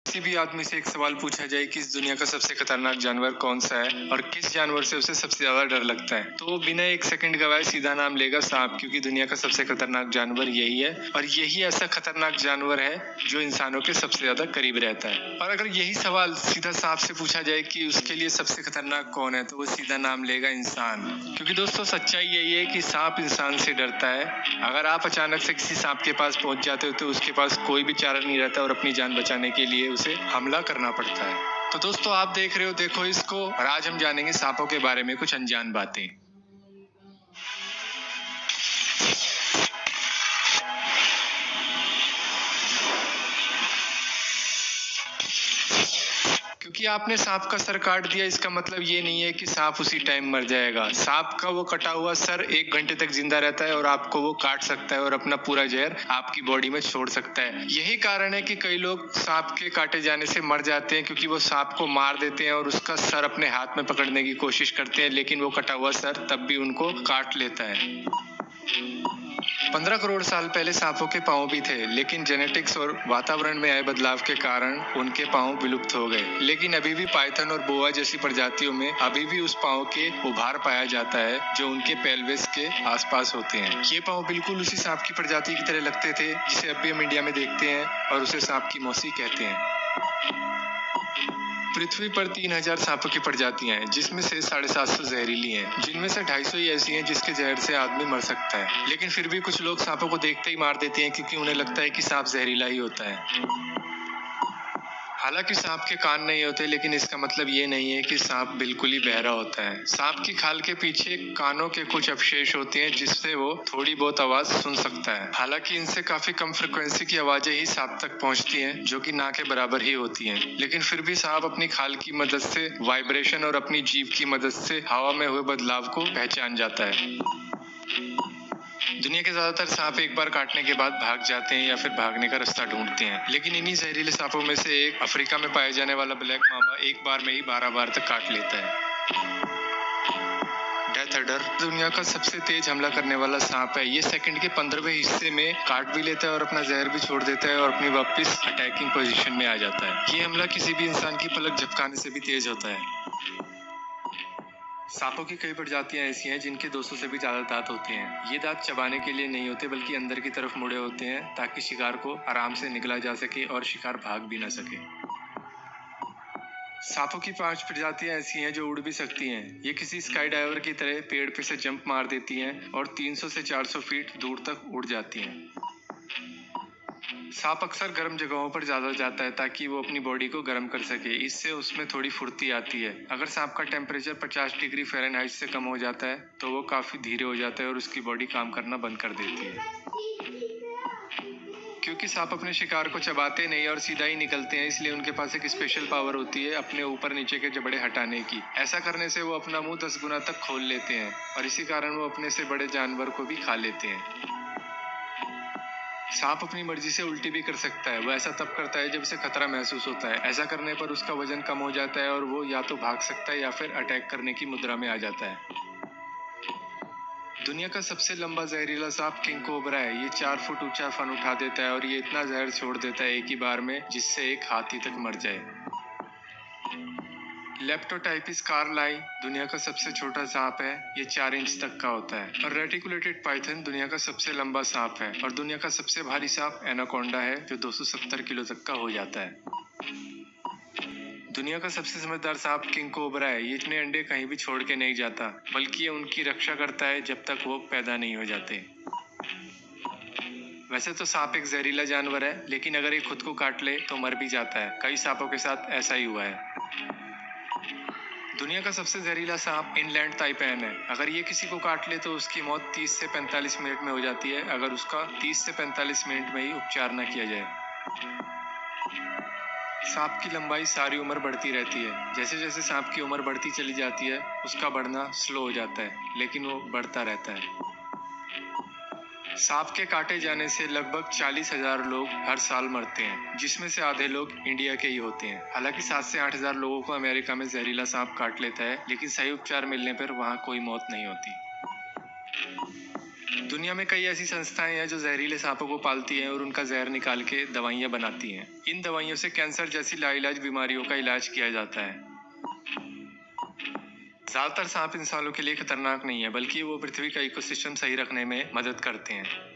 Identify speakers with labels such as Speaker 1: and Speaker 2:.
Speaker 1: किसी भी आदमी से एक सवाल पूछा जाए कि इस दुनिया का सबसे खतरनाक जानवर कौन सा है और किस जानवर से उसे सबसे ज्यादा डर लगता है, तो वो बिना एक सेकंड गवाए सीधा नाम लेगा सांप, क्योंकि दुनिया का सबसे खतरनाक जानवर यही है और यही ऐसा खतरनाक जानवर है जो इंसानों के सबसे ज्यादा करीब रहता है। और अगर यही सवाल सीधा सांप से पूछा जाए कि उसके लिए सबसे खतरनाक कौन है, तो वो सीधा नाम लेगा इंसान, क्योंकि दोस्तों सच्चाई यही है कि सांप इंसान से डरता है। अगर आप अचानक से किसी सांप के पास पहुंच जाते हो तो उसके पास कोई भी चारा नहीं रहता और अपनी जान बचाने के लिए उसे हमला करना पड़ता है। तो दोस्तों आप देख रहे हो देखो इसको, और आज हम जानेंगे सांपों के बारे में कुछ अनजान बातें। क्योंकि आपने सांप का सर काट दिया इसका मतलब ये नहीं है कि सांप उसी टाइम मर जाएगा। सांप का वो कटा हुआ सर 1 घंटे तक जिंदा रहता है और आपको वो काट सकता है और अपना पूरा जहर आपकी बॉडी में छोड़ सकता है। यही कारण है कि कई लोग सांप के काटे जाने से मर जाते हैं, क्योंकि वो सांप को मार देते हैं और उसका सर अपने हाथ में पकड़ने की कोशिश करते हैं, लेकिन वो कटा हुआ सर तब भी उनको काट लेता है। 15 करोड़ साल पहले सांपों के पांव भी थे, लेकिन जेनेटिक्स और वातावरण में आए बदलाव के कारण उनके पांव विलुप्त हो गए। लेकिन अभी भी पाइथन और बोआ जैसी प्रजातियों में अभी भी उस पांव के उभार पाया जाता है जो उनके पेल्विस के आसपास होते हैं। ये पांव बिल्कुल उसी सांप की प्रजाति की तरह लगते थे जिसे अब भी हम इंडिया में देखते हैं और उसे सांप की मौसी कहते हैं। पृथ्वी पर 3000 सांपों की प्रजातियां हैं, जिसमें से 750 जहरीली हैं, जिनमें से 250 ही ऐसी हैं जिसके जहर से आदमी मर सकता है। लेकिन फिर भी कुछ लोग सांपों को देखते ही मार देते हैं, क्योंकि उन्हें लगता है कि सांप जहरीला ही होता है। हालांकि सांप के कान नहीं होते, लेकिन इसका मतलब ये नहीं है कि सांप बिल्कुल ही बहरा होता है। सांप की खाल के पीछे कानों के कुछ अवशेष होते हैं जिससे वो थोड़ी बहुत आवाज सुन सकता है। हालांकि इनसे काफी कम फ्रिक्वेंसी की आवाजें ही सांप तक पहुंचती हैं, जो कि ना के बराबर ही होती हैं। लेकिन फिर भी सांप अपनी खाल की मदद से वाइब्रेशन और अपनी जीभ की मदद से हवा में हुए बदलाव को पहचान जाता है। दुनिया के ज्यादातर सांप एक बार काटने के बाद भाग जाते हैं या फिर भागने का रास्ता ढूंढते हैं, लेकिन इन्हीं जहरीले सांपों में से एक अफ्रीका में पाए जाने वाला ब्लैक मामा एक बार में ही 12 बार तक काट लेता है। डेथ एडर दुनिया का सबसे तेज हमला करने वाला सांप है। ये सेकंड के 15वें हिस्से में काट भी लेता है और अपना जहर भी छोड़ देता है और अपनी वापस अटैकिंग पोजीशन में आ जाता है। ये हमला किसी भी इंसान की पलक झपकाने से भी तेज होता है। सांपों की कई प्रजातियां ऐसी हैं जिनके 200 से भी ज्यादा दांत होते हैं। ये दांत चबाने के लिए नहीं होते, बल्कि अंदर की तरफ मुड़े होते हैं ताकि शिकार को आराम से निगला जा सके और शिकार भाग भी ना सके। सांपों की 5 प्रजातियां ऐसी हैं जो उड़ भी सकती हैं। ये किसी स्काई डाइवर की तरह पेड़ पे से जंप मार देती हैं और 300 से 400 फीट दूर तक उड़ जाती हैं। सांप अक्सर गर्म जगहों पर ज्यादा जाता है ताकि वो अपनी बॉडी को गर्म कर सके। इससे उसमें थोड़ी फुर्ती आती है। अगर सांप का टेम्परेचर 50 डिग्री फ़ारेनहाइट से कम हो जाता है तो वो काफी धीरे हो जाता है और उसकी बॉडी काम करना बंद कर देती है। क्योंकि सांप अपने शिकार को चबाते नहीं और सीधा ही निकलते हैं, इसलिए उनके पास एक स्पेशल पावर होती है अपने ऊपर नीचे के जबड़े हटाने की। ऐसा करने से वो अपना मुंह 10 गुना तक खोल लेते हैं और इसी कारण वो अपने से बड़े जानवर को भी खा लेते हैं। सांप अपनी मर्जी से उल्टी भी कर सकता है। वो ऐसा तब करता है जब उसे खतरा महसूस होता है। ऐसा करने पर उसका वजन कम हो जाता है और वो या तो भाग सकता है या फिर अटैक करने की मुद्रा में आ जाता है। दुनिया का सबसे लंबा जहरीला सांप किंग कोबरा है। ये 4 फुट ऊंचा फन उठा देता है और ये इतना जहर छोड़ देता है एक ही बार में, जिससे एक हाथी तक मर जाए। लेप्टोटाइपिस कार्लाई दुनिया का सबसे छोटा सांप है। ये 4 इंच तक का होता है। और रेटिकुलेटेड पाइथन दुनिया का सबसे लंबा सांप है। और दुनिया का सबसे भारी सांप एनाकोंडा है, जो 270 किलो तक का हो जाता है। दुनिया का सबसे समझदार सांप किंग कोबरा है। ये इतने अंडे कहीं भी छोड़ के नहीं जाता, बल्कि ये उनकी रक्षा करता है जब तक वो पैदा नहीं हो जाते। वैसे तो सांप एक जहरीला जानवर है, लेकिन अगर ये खुद को काट ले तो मर भी जाता है। कई सांपों के साथ ऐसा ही हुआ है। दुनिया का सबसे जहरीला सांप इनलैंड ताइपैन है। अगर ये किसी को काट ले तो उसकी मौत 30 से 45 मिनट में हो जाती है, अगर उसका 30 से 45 मिनट में ही उपचार न किया जाए। सांप की लंबाई सारी उम्र बढ़ती रहती है। जैसे जैसे सांप की उम्र बढ़ती चली जाती है उसका बढ़ना स्लो हो जाता है, लेकिन वो बढ़ता रहता है। सांप के काटे जाने से लगभग 40,000 लोग हर साल मरते हैं, जिसमें से आधे लोग इंडिया के ही होते हैं। हालांकि 7 से 8,000 लोगों को अमेरिका में जहरीला सांप काट लेता है, लेकिन सही उपचार मिलने पर वहां कोई मौत नहीं होती। दुनिया में कई ऐसी संस्थाएं हैं जो जहरीले सांपों को पालती हैं और उनका जहर निकाल के दवाइयां बनाती हैं। इन दवाइयों से कैंसर जैसी लाइलाज बीमारियों का इलाज किया जाता है। ज्यादातर सांप इंसानों के लिए खतरनाक नहीं है, बल्कि वो पृथ्वी का इकोसिस्टम सही रखने में मदद करते हैं।